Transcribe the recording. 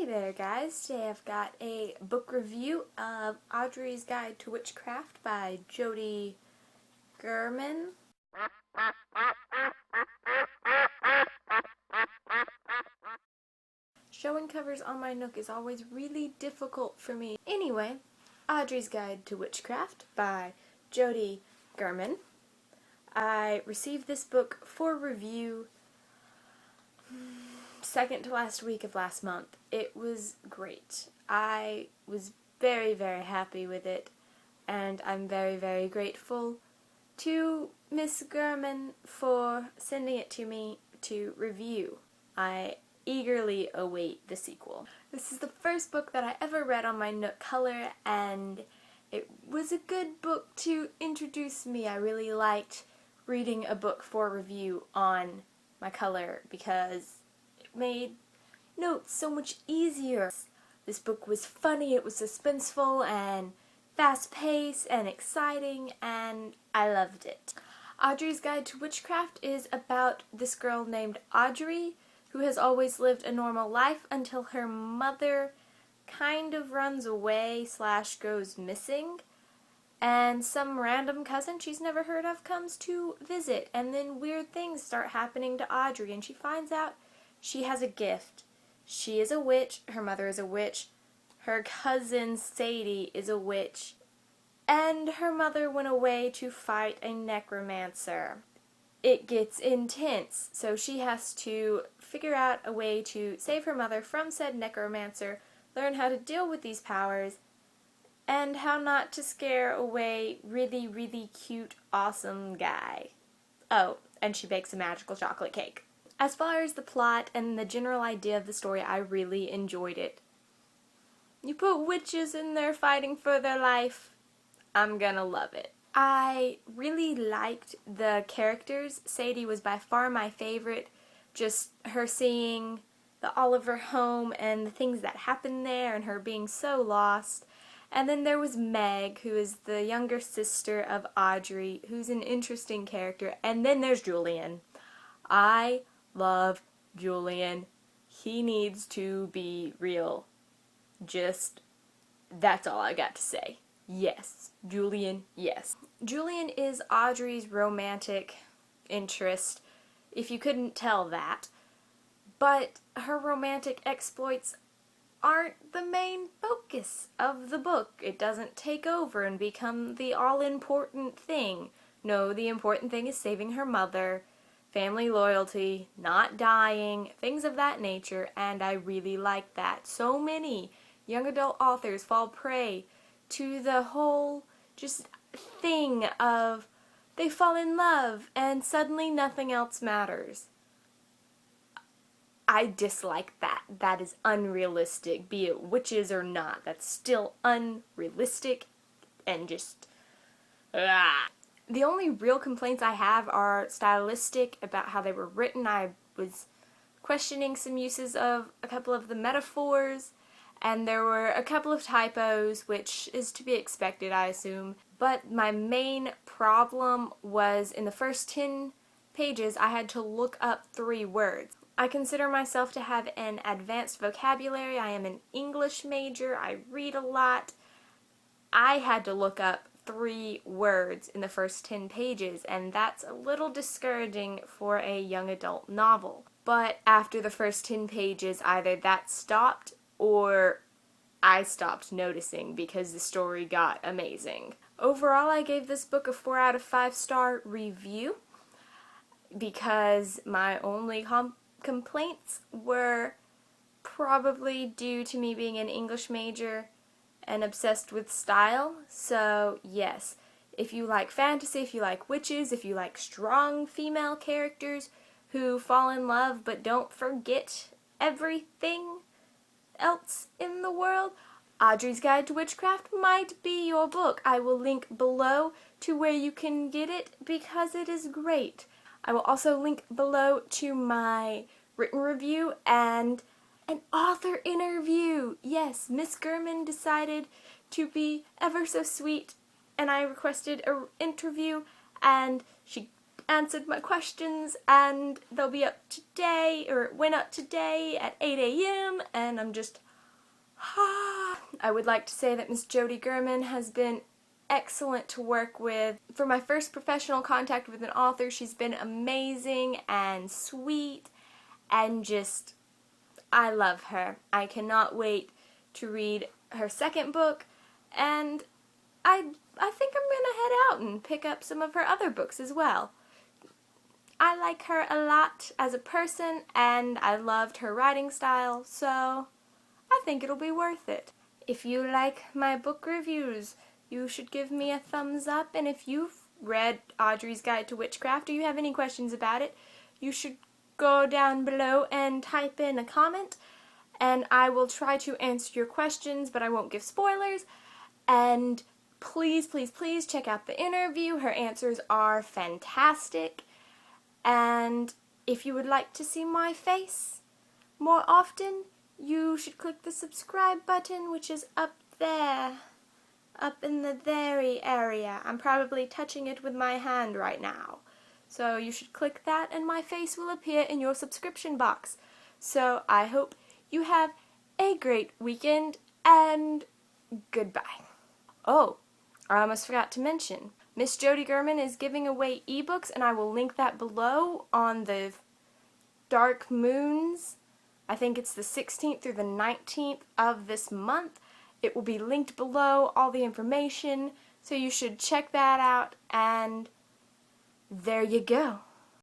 Hey there guys, today I've got a book review of Audrey's Guide to Witchcraft by Jody Gurman. Showing covers on my Nook is always really difficult for me. Anyway, Audrey's Guide to Witchcraft by Jody Gurman. I received this book for review second to last week of last month. It was great. I was very, very happy with it, and I'm very, very grateful to Miss Gurman for sending it to me to review. I eagerly await the sequel. This is the first book that I ever read on my Nook Color, and it was a good book to introduce me. I really liked reading a book for review on my Color because made notes so much easier. This book was funny, it was suspenseful and fast-paced and exciting, and I loved it. Audrey's Guide to Witchcraft is about this girl named Audrey who has always lived a normal life until her mother kind of runs away / goes missing, and some random cousin she's never heard of comes to visit, and then weird things start happening to Audrey, and she finds out she has a gift. She is a witch, her mother is a witch, her cousin Sadie is a witch, and her mother went away to fight a necromancer. It gets intense, so she has to figure out a way to save her mother from said necromancer, learn how to deal with these powers, and how not to scare away really, really cute, awesome guy. Oh, and she bakes a magical chocolate cake. As far as the plot and the general idea of the story, I really enjoyed it. You put witches in there fighting for their life, I'm gonna love it. I really liked the characters. Sadie was by far my favorite. Just her seeing the Oliver home and the things that happened there and her being so lost. And then there was Meg, who is the younger sister of Audrey, who's an interesting character. And then there's Julian. I love Julian. He needs to be real. Just, that's all I got to say. Yes. Julian, yes. Julian is Audrey's romantic interest, if you couldn't tell that. But her romantic exploits aren't the main focus of the book. It doesn't take over and become the all-important thing. No, the important thing is saving her mother, family loyalty, not dying, things of that nature, and I really like that. So many young adult authors fall prey to the whole just thing of they fall in love and suddenly nothing else matters. I dislike that. That is unrealistic, be it witches or not. That's still unrealistic and just The only real complaints I have are stylistic, about how they were written. I was questioning some uses of a couple of the metaphors, and there were a couple of typos, which is to be expected, I assume. But my main problem was in the first 10 pages, I had to look up 3 words. I consider myself to have an advanced vocabulary. I am an English major. I read a lot. I had to look up 3 words in the first 10 pages, and that's a little discouraging for a young adult novel. But after the first 10 pages, either that stopped or I stopped noticing because the story got amazing. Overall, I gave this book a 4 out of 5 star review because my only complaints were probably due to me being an English major and obsessed with style. So yes, if you like fantasy, if you like witches, if you like strong female characters who fall in love but don't forget everything else in the world, Audrey's Guide to Witchcraft might be your book. I will link below to where you can get it because it is great. I will also link below to my written review and an author interview. Yes, Miss Gurman decided to be ever so sweet, and I requested an interview, and she answered my questions, and they'll be up today, or it went up today at 8 a.m., and I'm just I would like to say that Miss Jody Gurman has been excellent to work with. For my first professional contact with an author, she's been amazing and sweet and just, I love her. I cannot wait to read her second book, and I think I'm going to head out and pick up some of her other books as well. I like her a lot as a person, and I loved her writing style, so I think it'll be worth it. If you like my book reviews, you should give me a thumbs up, and if you've read Audrey's Guide to Witchcraft or you have any questions about it, you should go down below and type in a comment, and I will try to answer your questions, but I won't give spoilers. And please, please, please check out the interview. Her answers are fantastic. And if you would like to see my face more often, you should click the subscribe button, which is up there, up in the very area. I'm probably touching it with my hand right now. So you should click that and my face will appear in your subscription box. So I hope you have a great weekend, and goodbye. Oh, I almost forgot to mention, Miss Jody Gurman is giving away ebooks, and I will link that below on the Dark Moons. I think it's the 16th through the 19th of this month. It will be linked below, all the information, so you should check that out, and there you go.